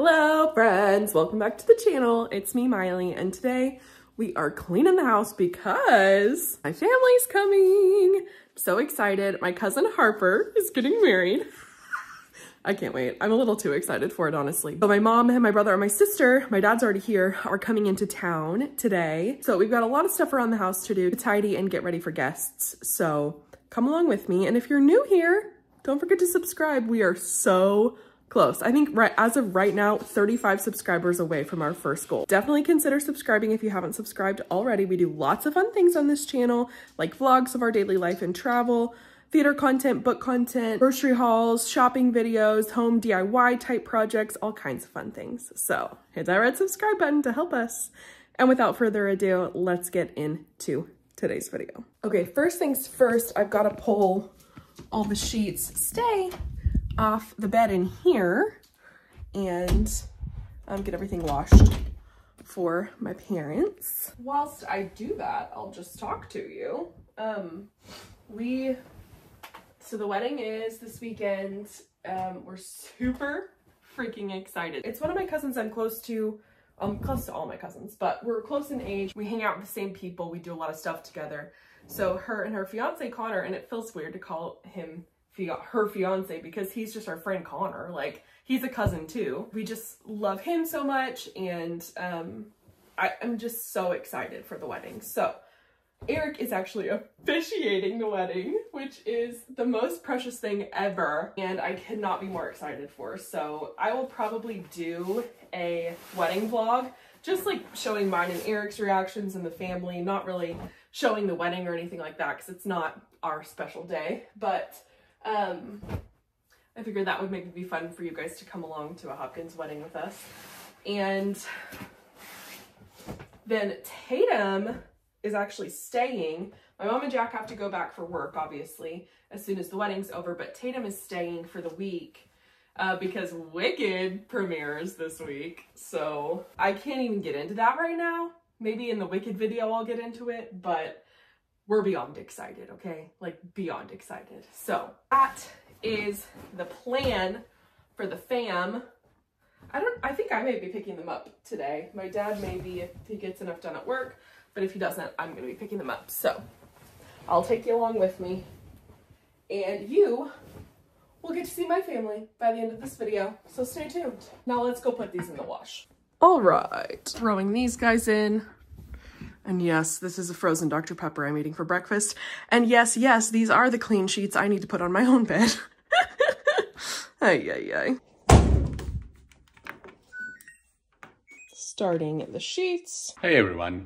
Hello friends, welcome back to the channel. It's me, Maile, and today we are cleaning the house because my family's coming. I'm so excited. My cousin Harper is getting married. I can't wait. I'm a little too excited for it, honestly. So my mom and my brother and my sister, my dad's already here, are coming into town today. So we've got a lot of stuff around the house to do, to tidy and get ready for guests. So come along with me. And if you're new here, don't forget to subscribe. We are so close. I think as of right now, 35 subscribers away from our first goal. Definitely consider subscribing if you haven't subscribed already. We do lots of fun things on this channel, like vlogs of our daily life and travel, theater content, book content, grocery hauls, shopping videos, home DIY type projects, all kinds of fun things. So hit that red subscribe button to help us. And without further ado, let's get into today's video. Okay, first things first, I've got to pull all the sheets stay off the bed in here and get everything washed for my parents. Whilst I do that, I'll just talk to you. So the wedding is this weekend. We're super freaking excited. It's one of my cousins I'm close to all my cousins, but we're close in age. We hang out with the same people. We do a lot of stuff together. So her and her fiance Connor, and it feels weird to call him her fiance because he's just our friend Connor. Like, he's a cousin too. We just love him so much, and I'm just so excited for the wedding. So Eric is actually officiating the wedding, which is the most precious thing ever, and I could not be more excited for. So I will probably do a wedding vlog, just like showing mine and Eric's reactions and the family, not really showing the wedding or anything like that because it's not our special day, but I figured that would maybe be fun for you guys to come along to a Hopkins wedding with us. And then Tatum is actually staying. My mom and Jack have to go back for work, obviously, as soon as the wedding's over, but Tatum is staying for the week because Wicked premieres this week. So I can't even get into that right now. Maybe in the Wicked video I'll get into it, but we're beyond excited, okay? Like, beyond excited. So that is the plan for the fam. I think I may be picking them up today. My dad may be if he gets enough done at work, but if he doesn't, I'm gonna be picking them up. So I'll take you along with me, and you will get to see my family by the end of this video. So stay tuned. Now let's go put these in the wash. All right, throwing these guys in. And yes, this is a frozen Dr. Pepper I'm eating for breakfast. And yes, these are the clean sheets I need to put on my own bed. Ay. Starting the sheets. Hey everyone.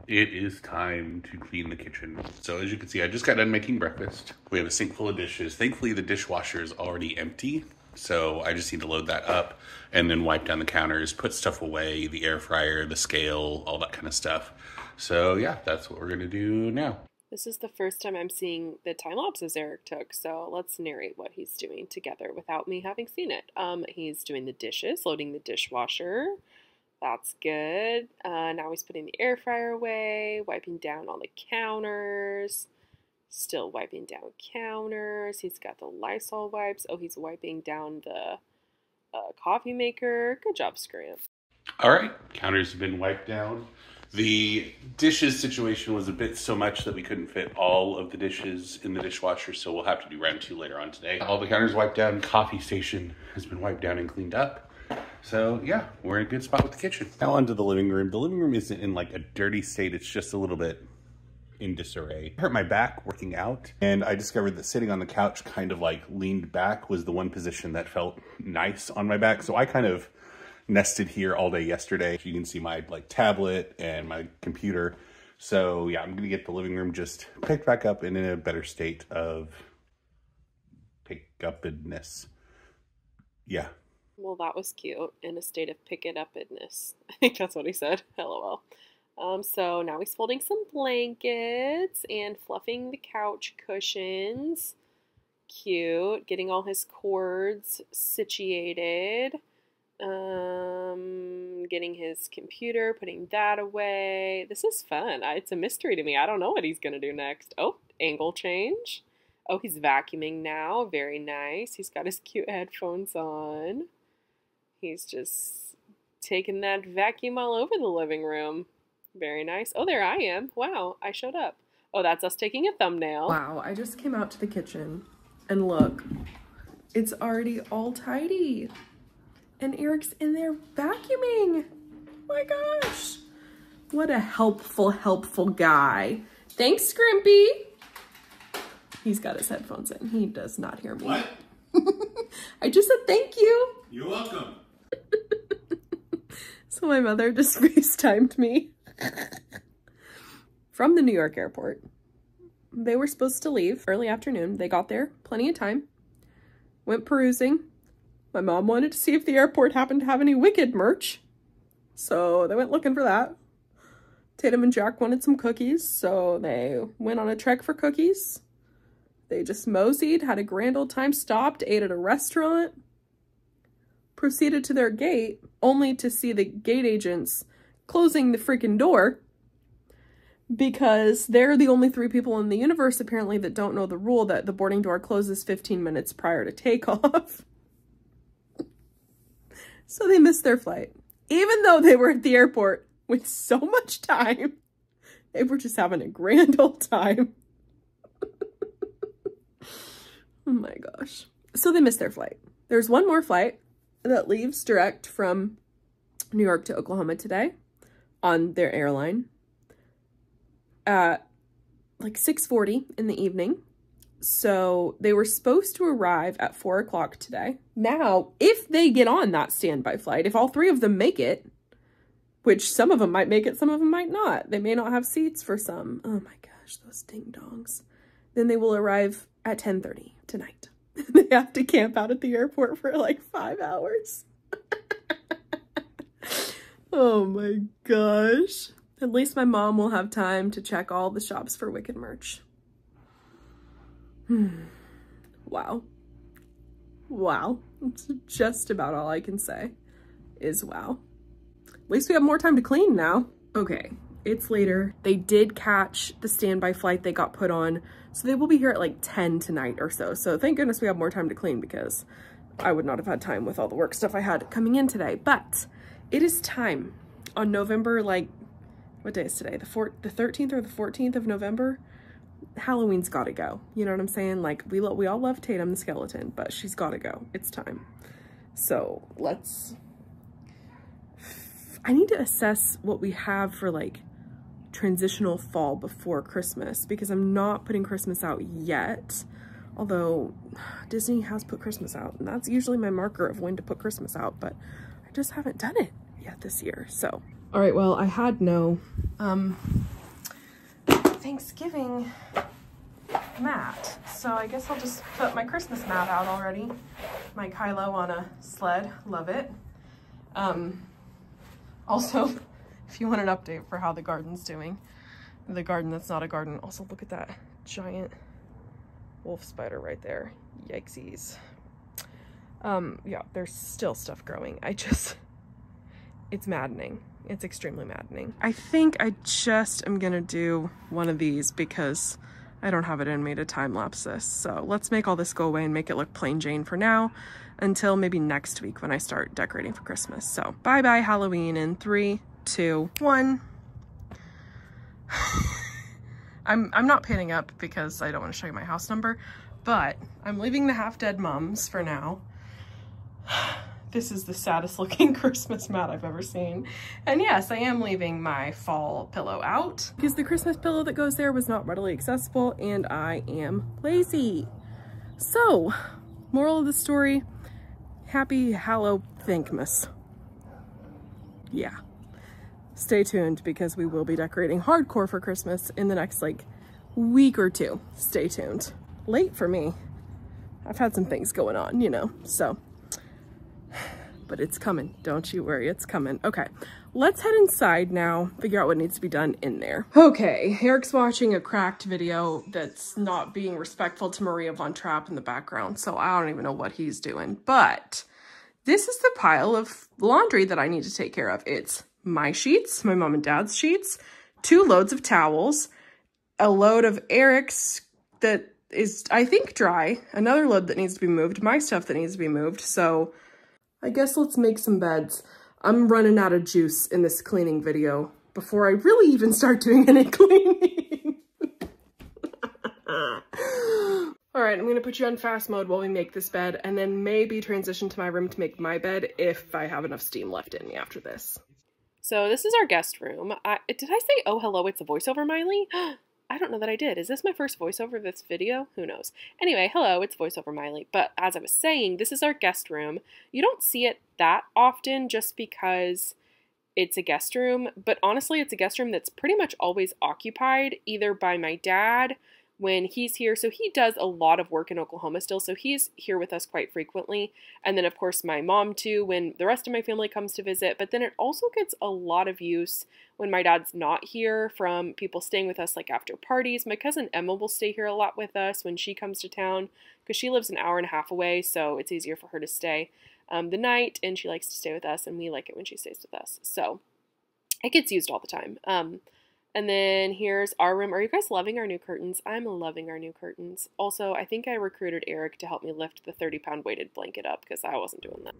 It is time to clean the kitchen. So as you can see, I just got done making breakfast. We have a sink full of dishes. Thankfully, the dishwasher is already empty. So I just need to load that up and then wipe down the counters, put stuff away, the air fryer, the scale, all that kind of stuff. So yeah, that's what we're gonna do now. This is the first time I'm seeing the time lapses Eric took, so let's narrate what he's doing together without me having seen it. He's doing the dishes, loading the dishwasher. That's good. Now he's putting the air fryer away, wiping down all the counters. Still wiping down counters. He's got the Lysol wipes. Oh, he's wiping down the coffee maker. Good job, Scrimp. All right, counters have been wiped down. The dishes situation was a bit so much that we couldn't fit all of the dishes in the dishwasher, so we'll have to do round 2 later on today. All the counters wiped down. Coffee station has been wiped down and cleaned up. So yeah, we're in a good spot with the kitchen. Now onto the living room. The living room isn't in like a dirty state. It's just a little bit in disarray. I hurt my back working out, and I discovered that sitting on the couch kind of like leaned back was the one position that felt nice on my back. So I kind of nested here all day yesterday. You can see my like tablet and my computer. So yeah, I'm gonna get the living room just picked back up and in a better state of pick-up-edness. Yeah. Well, that was cute. In a state of pick-it-up-edness. I think that's what he said. LOL. So now he's folding some blankets and fluffing the couch cushions. Cute. Getting all his cords situated. Getting his computer, putting that away. This is fun. It's a mystery to me. I don't know what he's going to do next. Oh, angle change. Oh, he's vacuuming now. Very nice. He's got his cute headphones on. He's just taking that vacuum all over the living room. Very nice. Oh, there I am. Wow, I showed up. Oh, that's us taking a thumbnail. Wow, I just came out to the kitchen and look, it's already all tidy. And Eric's in there vacuuming. My gosh. What a helpful guy. Thanks, Scrimpy. He's got his headphones in. He does not hear me. What? I just said thank you. You're welcome. So my mother just FaceTimed me from the New York airport. They were supposed to leave early afternoon. They got there, plenty of time. Went perusing. My mom wanted to see if the airport happened to have any Wicked merch. So they went looking for that. Tatum and Jack wanted some cookies, so they went on a trek for cookies. They just moseyed, had a grand old time, stopped, ate at a restaurant, proceeded to their gate, only to see the gate agents closing the freaking door because they're the only 3 people in the universe, apparently, that don't know the rule that the boarding door closes 15 minutes prior to takeoff. So they missed their flight. Even though they were at the airport with so much time, they were just having a grand old time. Oh my gosh. So they missed their flight. There's one more flight that leaves direct from New York to Oklahoma today on their airline at like 6:40 in the evening. So they were supposed to arrive at 4 o'clock today. Now, if they get on that standby flight, if all 3 of them make it, which some of them might make it, some of them might not. They may not have seats for some. Oh my gosh, those ding-dongs. Then they will arrive at 10:30 tonight. They have to camp out at the airport for like 5 hours. Oh my gosh. At least my mom will have time to check all the shops for Wicked merch. Wow. Wow. It's just about all I can say is wow. At least we have more time to clean now. Okay, it's later. They did catch the standby flight they got put on, so they will be here at like 10 tonight or so. So thank goodness we have more time to clean because I would not have had time with all the work stuff I had coming in today. But it is time on November, like, what day is today? The 13th or the 14th of November? Halloween's gotta go. You know what I'm saying? Like, we all love Tatum the skeleton, but she's gotta go. It's time. So I need to assess what we have for like transitional fall before Christmas because I'm not putting Christmas out yet. Although Disney has put Christmas out and that's usually my marker of when to put Christmas out, but I just haven't done it yet this year. So, all right, well, I had no Thanksgiving mat, so I guess I'll just put my Christmas mat out already. My Kylo on a sled, love it. Also, if you want an update for how the garden's doing, the garden that's not a garden, also look at that giant wolf spider right there. Yikesies. Yeah, there's still stuff growing. It's maddening. It's extremely maddening. I think I just am gonna do one of these because I don't have it in me to time lapse this. So let's make all this go away and make it look plain Jane for now until maybe next week when I start decorating for Christmas. So bye-bye Halloween in 3, 2, 1. I'm not pinning up because I don't want to show you my house number, but I'm leaving the Half Dead Mums for now. This is the saddest looking Christmas mat I've ever seen. And yes, I am leaving my fall pillow out because the Christmas pillow that goes there was not readily accessible and I am lazy. So, moral of the story, happy Hallow-Thankmas. Yeah. Stay tuned because we will be decorating hardcore for Christmas in the next like week or 2. Stay tuned. Late for me. I've had some things going on, you know, so. But it's coming, don't you worry, it's coming. Okay, let's head inside now, figure out what needs to be done in there. Okay, Eric's watching a Cracked video that's not being respectful to Maria Von Trapp in the background, so I don't even know what he's doing. But this is the pile of laundry that I need to take care of. It's my sheets, my mom and dad's sheets, 2 loads of towels, a load of Eric's that is, I think, dry, another load that needs to be moved, my stuff that needs to be moved, so I guess let's make some beds. I'm running out of juice in this cleaning video before I really even start doing any cleaning. All right, I'm gonna put you on fast mode while we make this bed and then maybe transition to my room to make my bed if I have enough steam left in me after this. So this is our guest room. Did I say, oh, hello, it's a voiceover, Maile? I don't know that I did. Is this my first voiceover of this video? Who knows? Anyway, hello, it's voiceover Maile. But as I was saying, this is our guest room. You don't see it that often just because it's a guest room. But honestly, it's a guest room that's pretty much always occupied either by my dad when he's here. So he does a lot of work in Oklahoma still. So he's here with us quite frequently. And then of course my mom too, when the rest of my family comes to visit. But then it also gets a lot of use when my dad's not here from people staying with us like after parties. My cousin Emma will stay here a lot with us when she comes to town because she lives an hour and a half away. So it's easier for her to stay the night and she likes to stay with us and we like it when she stays with us. So it gets used all the time. And then here's our room. Are you guys loving our new curtains? I'm loving our new curtains. Also, I think I recruited Eric to help me lift the 30-pound weighted blanket up because I wasn't doing that.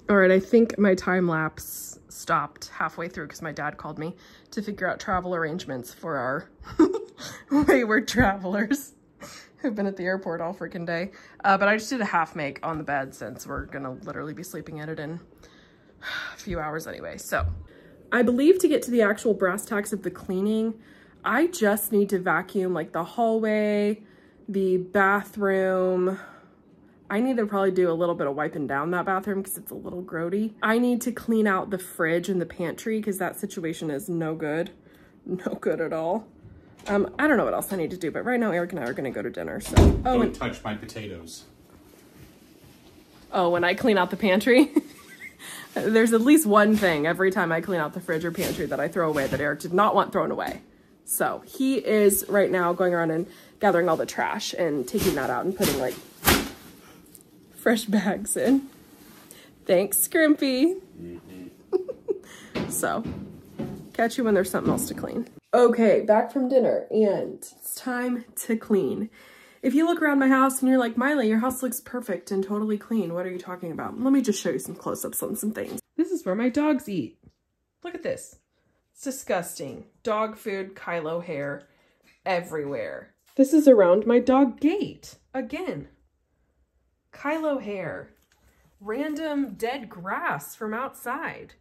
All right, I think my time lapse stopped halfway through because my dad called me to figure out travel arrangements for our wayward travelers who've been at the airport all freaking day. But I just did a half make on the bed since we're gonna literally be sleeping in it in a few hours anyway, so. I believe to get to the actual brass tacks of the cleaning, I just need to vacuum like the hallway, the bathroom. I need to probably do a little bit of wiping down that bathroom because it's a little grody. I need to clean out the fridge and the pantry because that situation is no good. No good at all. I don't know what else I need to do, but right now Eric and I are gonna go to dinner, so. Oh, Don't touch my potatoes. Oh, when I clean out the pantry? There's at least one thing every time I clean out the fridge or pantry that I throw away that Eric did not want thrown away. So he is right now going around and gathering all the trash and taking that out and putting like fresh bags in. Thanks, Scrimpy. So catch you when there's something else to clean. Okay, back from dinner and it's time to clean. If you look around my house and you're like, Maile, your house looks perfect and totally clean. What are you talking about? Let me just show you some close-ups on some things. This is where my dogs eat. Look at this. It's disgusting. Dog food, Kylo hair everywhere. This is around my dog gate. Again. Kylo hair. Random dead grass from outside.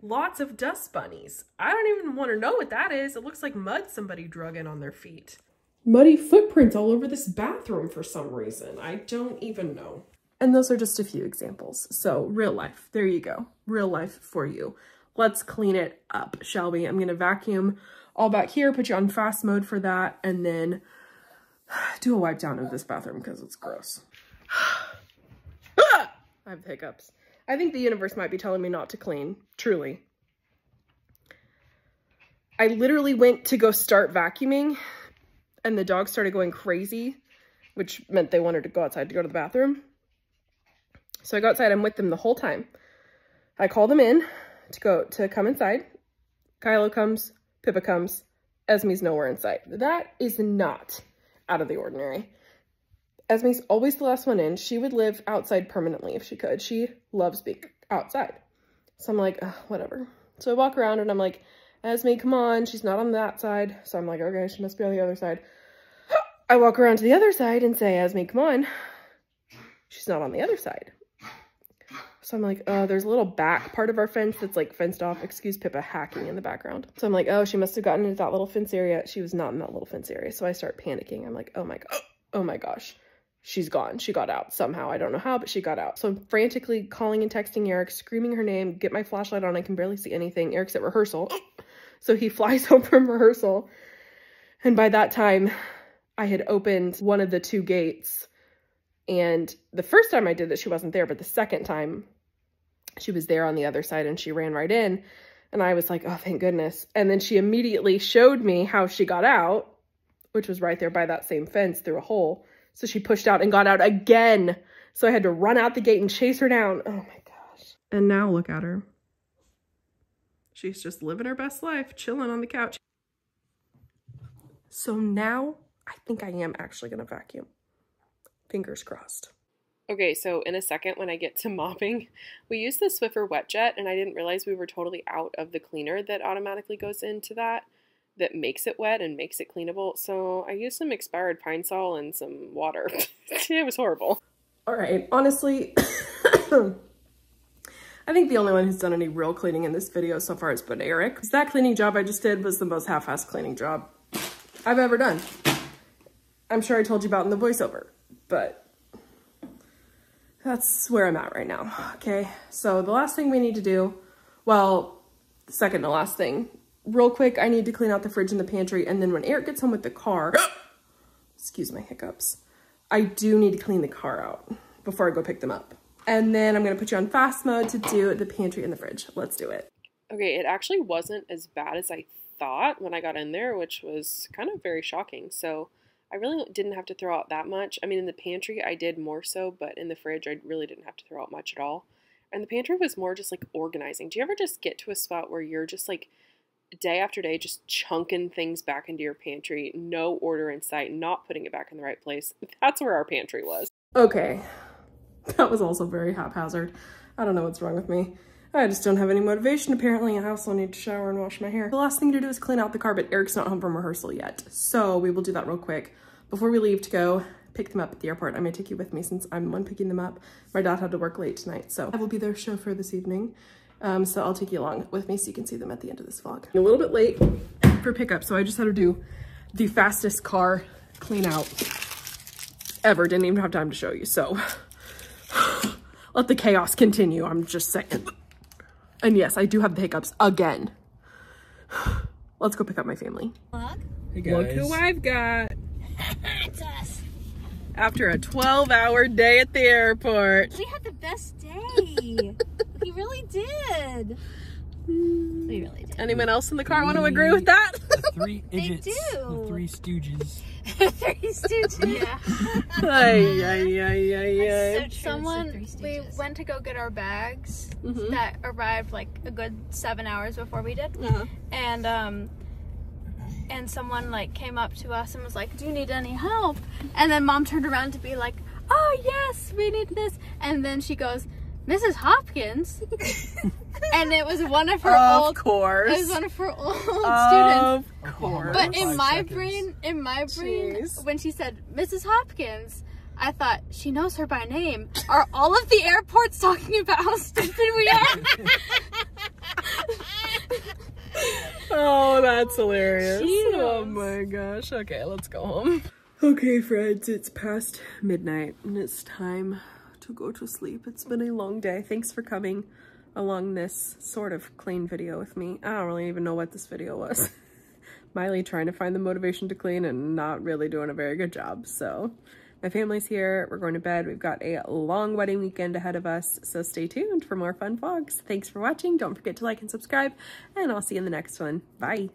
Lots of dust bunnies. I don't even want to know what that is. It looks like mud somebody drug in on their feet. Muddy footprints all over this bathroom for some reason. I don't even know. And those are just a few examples. So real life, there you go. Real life for you. Let's clean it up, shall we? I'm gonna vacuum all back here, put you on fast mode for that, and then do a wipe down of this bathroom because it's gross. I have hiccups. I think the universe might be telling me not to clean, truly. I literally went to go start vacuuming and the dogs started going crazy, which meant they wanted to go outside to go to the bathroom. So I go outside, I'm with them the whole time. I call them in to come inside. Kylo comes, Pippa comes, Esme's nowhere in sight. That is not out of the ordinary. Esme's always the last one in. She would live outside permanently if she could. She loves being outside. So I'm like, whatever. So I walk around and I'm like, Esme, come on. She's not on that side. So I'm like, okay, she must be on the other side. I walk around to the other side and say, Esme, come on. She's not on the other side. So I'm like, oh, there's a little back part of our fence that's like fenced off. Excuse Pippa hacking in the background. So I'm like, oh, she must have gotten into that little fence area. She was not in that little fence area. So I start panicking. I'm like, oh my gosh. She's gone. She got out somehow. I don't know how, but she got out. So I'm frantically calling and texting Eric, screaming her name, get my flashlight on. I can barely see anything. Eric's at rehearsal. So he flies home from rehearsal. And by that time, I had opened one of the two gates. And the first time I did that, she wasn't there. But the second time, she was there on the other side and she ran right in. And I was like, oh, thank goodness. And then she immediately showed me how she got out, which was right there by that same fence through a hole. So she pushed out and got out again. So I had to run out the gate and chase her down. Oh my gosh. And now look at her. She's just living her best life, chilling on the couch. So now I think I am actually going to vacuum. Fingers crossed. Okay, so in a second when I get to mopping, we use the Swiffer wet jet, and I didn't realize we were totally out of the cleaner that automatically goes into that makes it wet and makes it cleanable. So I used some expired Pine Sol and some water. It was horrible. All right, honestly, I think the only one who's done any real cleaning in this video so far has been Eric. 'Cause that cleaning job I just did was the most half-assed cleaning job I've ever done. I'm sure I told you about in the voiceover, but that's where I'm at right now, okay? So the last thing we need to do, well, the second to last thing, real quick, I need to clean out the fridge and the pantry, and then when Eric gets home with the car, excuse my hiccups, I do need to clean the car out before I go pick them up. And then I'm gonna put you on fast mode to do the pantry and the fridge. Let's do it. Okay, it actually wasn't as bad as I thought when I got in there, which was kind of very shocking. So I really didn't have to throw out that much. I mean, in the pantry, I did more so, but in the fridge, I really didn't have to throw out much at all. And the pantry was more just like organizing. Do you ever just get to a spot where you're just like day after day just chunking things back into your pantry, no order in sight, not putting it back in the right place? That's where our pantry was. Okay, that was also very haphazard. I don't know what's wrong with me. I just don't have any motivation apparently. I also need to shower and wash my hair. The last thing to do is clean out the car, but Eric's not home from rehearsal yet. So we will do that real quick. Before we leave to go pick them up at the airport, I may take you with me since I'm the one picking them up. My dad had to work late tonight, so I will be their chauffeur this evening. So I'll take you along with me so you can see them at the end of this vlog. A little bit late for pickup, so I just had to do the fastest car clean out ever. Didn't even have time to show you, so let the chaos continue, I'm just saying. And yes, I do have the hiccups again. Let's go pick up my family. Hey guys. Look who I've got. It's us. After a 12-hour day at the airport. We had the best day. We really did. We really did. Anyone else in the car want to agree with that? The three idiots. do. The three stooges. Three Stooges. Yeah. Ay, ay, ay, ay, ay. Someone, we went to go get our bags that arrived like a good 7 hours before we did, and someone like came up to us and was like, "Do you need any help?" And then Mom turned around to be like, "Oh yes, we need this," and then she goes, "Mrs. Hopkins," and it was one of her old. Of course. It was one of her old students. Of course. But in my 5 brain, Jeez. when she said Mrs. Hopkins, I thought she knows her by name. Are all of the airports talking about how stupid we are? Oh, that's hilarious. She Oh knows. my gosh. Okay, let's go home. Okay, friends, it's past midnight and it's time to go to sleep. It's been a long day. Thanks for coming along this sort of clean video with me. I don't really even know what this video was. Maile trying to find the motivation to clean and not really doing a very good job. So my family's here. We're going to bed. We've got a long wedding weekend ahead of us. So stay tuned for more fun vlogs. Thanks for watching. Don't forget to like and subscribe, and I'll see you in the next one. Bye.